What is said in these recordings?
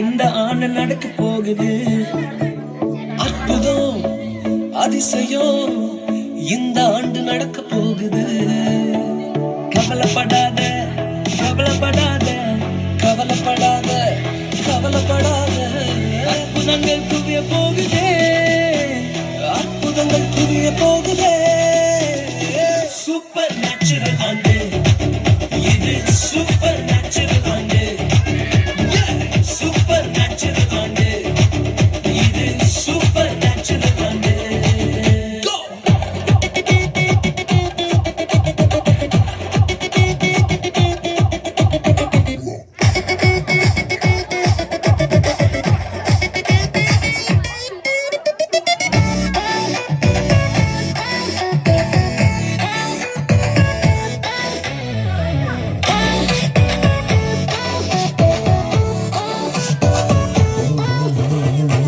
இந்த ஆண்டு நடக்க போகுது. அற்புதம் அதிசயம் இந்த ஆண்டு நடக்க போகுது. கவலைப்படாத கவலைப்படாத கவலைப்படாத கவலைப்படாத. அற்புதங்கள் குவிய போகுதே, அற்புதங்கள் குவிய போகுதே. சூப்பர் நேச்சுரல் ஆண்டு இது, சூப்பர் நேச்சுரல் ஆண்டு. சூப்பர் நேச்சுரல் ஆண்டு இது, சூப்பர் நேச்சுரல் ஆண்டு.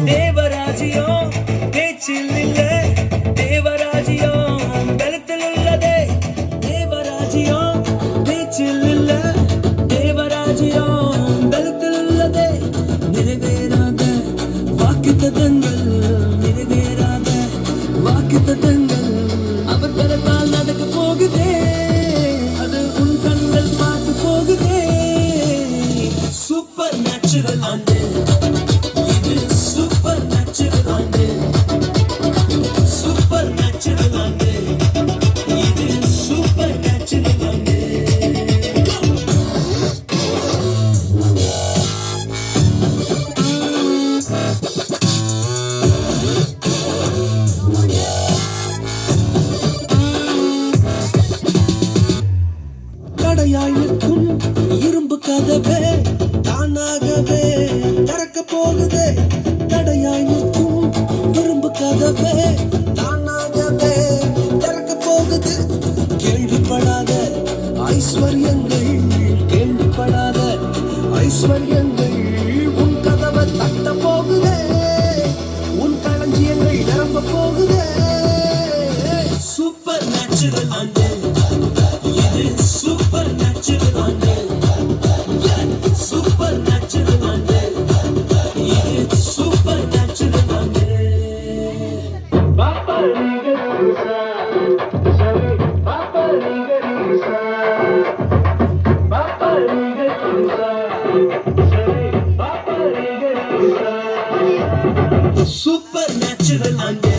தேவராஜ்யம் பேச்சில் இல்ல, தேவராஜ்யம் பலத்தில் உள்ளதே. தேவராஜ்யம் பேச்சில் இல்ல, தேவராஜ்யம் பலத்தில் உள்ளதே. நிறைவேறாத வாக்குத்தத்தங்கள், நிறைவேறாத வாக்குத்தத்தங்கள் அவர் பலத்தால் நடக்க போகுதே. அது உன் கண்கள் பார்த்து போகுதே. சூப்பர் நேச்சுரல் ஆண்டு இது, சூப்பர் நேச்சுரல் ஆண்டு. சூப்பர் நேச்சுரல் ஆண்டு இது, சூப்பர் நேச்சுரல் ஆண்டு. தடையாய் நிற்கும் இரும்பு கதவே தானாகவே திறக்க போகுதே. தடையாய் நிற்கும் இரும்பு கதவே தானாகவே திறக்க போகுது. கேள்விப்படாத ஐஸ்வர்யங்கள், கேள்விப்படாத ஐஸ்வர்யங்கள் உன் கதவை தட்ட போகுதே. உன் களஞ்சியங்கள் நிரம்ப போகுதே. சூப்பர் நேச்சுரல் ஆண்டு இது, சூப்பர் நேச்சுரல் ஆண்டு. சூப்பர் நேச்சுரல் ஆண்டு இது, சூப்பர் நேச்சுரல் ஆண்டு. பாப்பா நீங்க குருசா சரி, பாப்பா நீங்க குருசா, பாப்பா நீங்க குருசா சரி, பாப்பா நீங்க குருசா. சூப்பர் நேச்சுரல் ஆண்டு